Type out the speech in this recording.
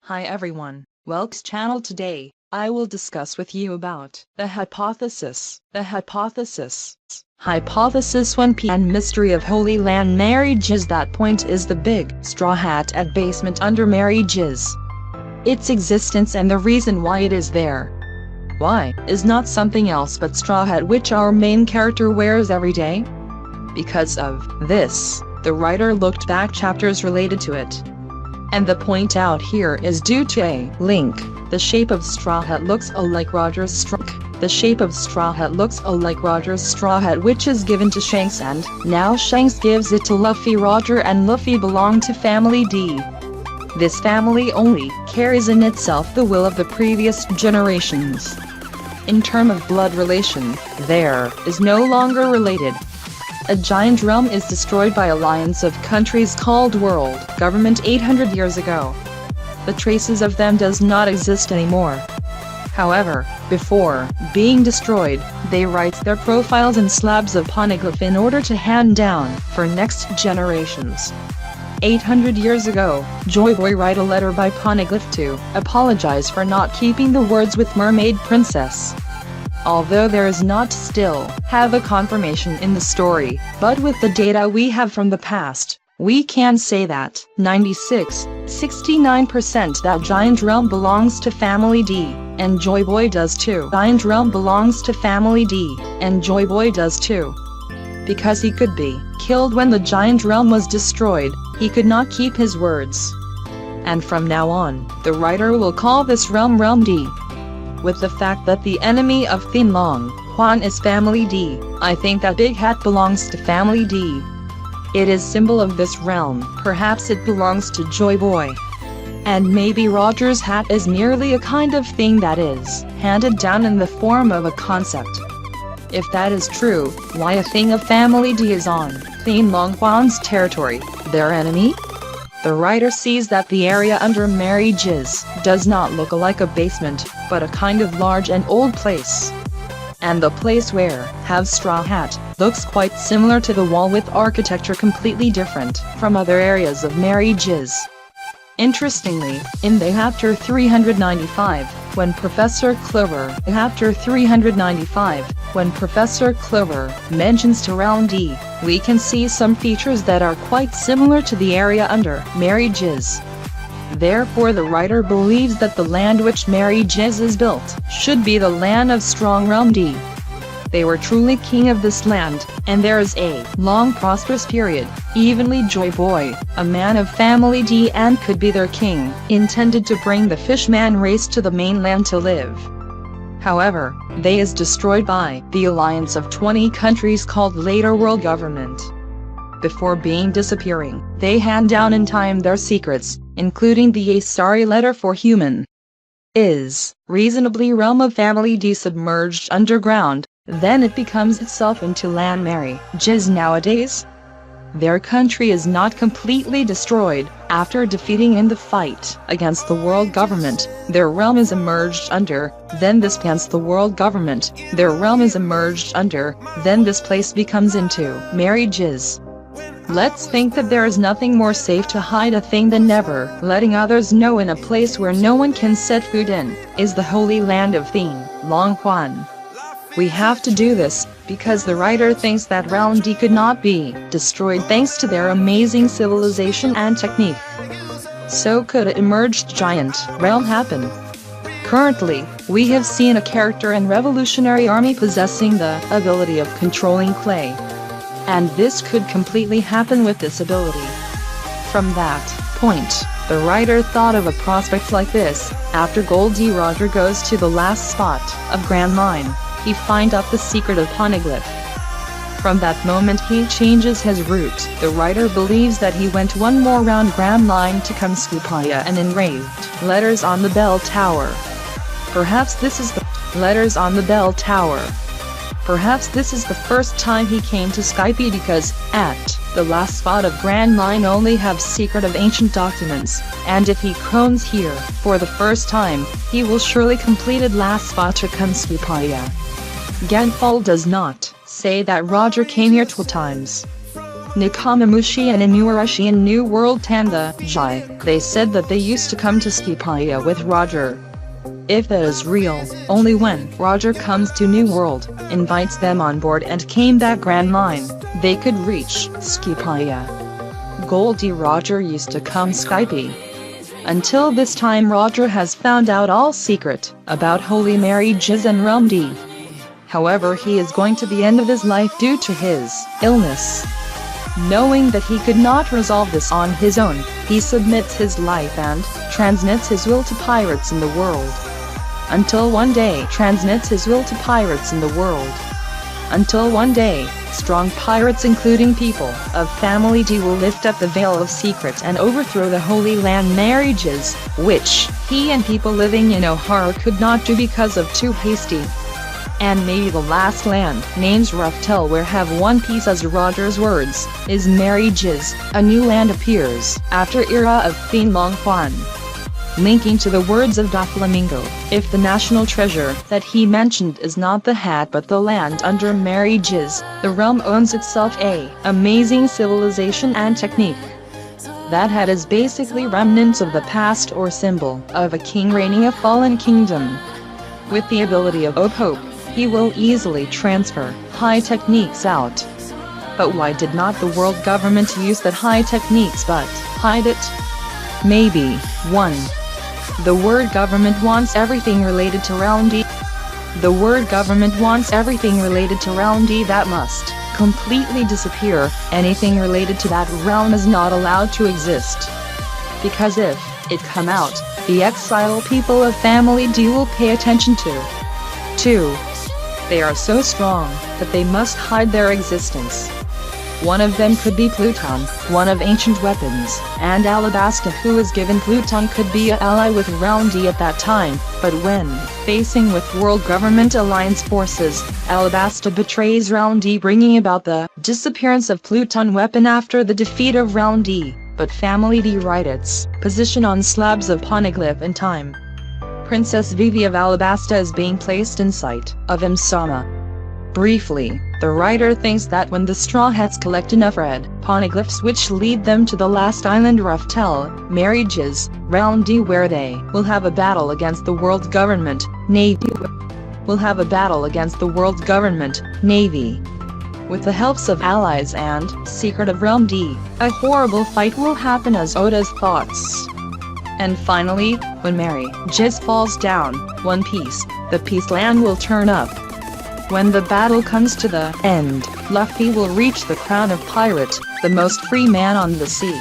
Hi everyone, welcome to channel. Today, I will discuss with you about the hypothesis. Hypothesis 1P and mystery of Holy Land. Mary Geoise. That point is the big straw hat at basement under Mary Geoise. Its existence and the reason why it is there. Why is not something else but straw hat which our main character wears every day? Because of this, the writer looked back chapters related to it. And the point out here is due to a link. The shape of straw hat looks like Roger's straw. The shape of straw hat looks like Roger's straw hat, which is given to Shanks, and now Shanks gives it to Luffy. Roger and Luffy belong to Family D. This family only carries in itself the will of the previous generations. In term of blood relation, there is no longer related. A giant realm is destroyed by alliance of countries called world government 800 years ago. The traces of them does not exist anymore. However, before being destroyed, they write their profiles in slabs of poneglyph in order to hand down for next generations. 800 years ago, Joy Boy write a letter by poneglyph to apologize for not keeping the words with Mermaid Princess. Although there is not still have a confirmation in the story, but with the data we have from the past, we can say that 69% that giant realm belongs to Family D, and Joy Boy does too. Giant realm belongs to Family D, and Joy Boy does too. Because he could be killed when the giant realm was destroyed, he could not keep his words. And from now on, the writer will call this realm Realm D. With the fact that the enemy of Thin Long Huan is Family D, I think that big hat belongs to Family D. It is symbol of this realm. Perhaps it belongs to Joy Boy. And maybe Roger's hat is merely a kind of thing that is handed down in the form of a concept. If that is true, why a thing of Family D is on Thin Long Huan's territory, their enemy? The writer sees that the area under Mary Geoise does not look like a basement, but a kind of large and old place. And the place where have straw hat looks quite similar to the wall, with architecture completely different from other areas of Mary Geoise. Interestingly, in the chapter 395, when Professor Clover mentions to Realm D, we can see some features that are quite similar to the area under Mary Geoise. Therefore the writer believes that the land which Mary Geoise is built should be the land of strong Realm D. They were truly king of this land, and there is a long prosperous period. Evenly Joy Boy, a man of Family D and could be their king, intended to bring the fishman race to the mainland to live. However, they is destroyed by the alliance of 20 countries called later world government. Before being disappearing, they hand down in time their secrets, including the Asari letter for human. Is reasonably realm of Family D submerged underground, then it becomes itself into land Mary Geoise nowadays. Their country is not completely destroyed. After defeating in the fight against the world government, their realm is emerged under, then this against the world government, their realm is emerged under, then this place becomes into Mary Geoise. Let's think that there is nothing more safe to hide a thing than never letting others know in a place where no one can set foot in, is the holy land of Thin Long Huan. We have to do this, because the writer thinks that Realm D could not be destroyed thanks to their amazing civilization and technique. So could an emerged giant realm happen? Currently, we have seen a character in Revolutionary Army possessing the ability of controlling clay. And this could completely happen with this ability. From that point, the writer thought of a prospect like this. After Goldie Roger goes to the last spot of Grand Line, he find out the secret of poneglyph. From that moment he changes his route. The writer believes that he went one more round Grand Line to come Skupaya and engraved letters on the bell tower. Perhaps this is the letters on the bell tower. Perhaps this is the first time he came to Skype, because at the last spot of Grand Line only have secret of ancient documents, and if he comes here for the first time, he will surely completed last spot to come Skupaya. Ganfall does not say that Roger came here 12 times. Nikamamushi and Inuarashi in New World Tanda Jai. They said that they used to come to Skipaya with Roger. If that is real, only when Roger comes to New World, invites them on board and came that Grand Line, they could reach Skipaya. Goldie Roger used to come Skype. Until this time Roger has found out all secret about Holy Mary Geoise and Realm D. However, he is going to the end of his life due to his illness. Knowing that he could not resolve this on his own, he submits his life and transmits his will to pirates in the world. Until one day transmits his will to pirates in the world. Until one day, strong pirates including people of Family D will lift up the veil of secret and overthrow the Holy Land Mary Geoise, which he and people living in O'Hara could not do because of too hasty. And maybe the last land, names Ruftel where have one piece as Roger's words, is Mary Geoise. A new land appears after era of Finlong Huan. Linking to the words of Doflamingo, if the national treasure that he mentioned is not the hat but the land under Mary Geoise, the realm owns itself a amazing civilization and technique. That hat is basically remnants of the past or symbol of a king reigning a fallen kingdom. With the ability of Hope, he will easily transfer high techniques out. But why did not the world government use that high techniques but hide it? Maybe, 1. The word government wants everything related to Realm D. The word government wants everything related to Realm D that must completely disappear. Anything related to that realm is not allowed to exist. Because if it come out, the exiled people of Family D will pay attention to. 2. They are so strong that they must hide their existence. One of them could be Pluton, one of ancient weapons, and Alabasta who is given Pluton could be an ally with Realm D at that time, but when facing with World Government Alliance forces, Alabasta betrays Realm D bringing about the disappearance of Pluton weapon after the defeat of Realm D, but Family D right its position on slabs of poneglyph in time. Princess Vivi of Alabasta is being placed in sight of Imsama. Briefly, the writer thinks that when the Straw Hats collect enough red poneglyphs which lead them to the last island Ruftel, Mary Geoise, Realm D where they will have a battle against the world government, Navy. With the helps of allies and secret of Realm D, a horrible fight will happen as Oda's thoughts. And finally, when Mary Geoise falls down, one piece, the Peace Land will turn up. When the battle comes to the end, Luffy will reach the crown of pirate, the most free man on the sea.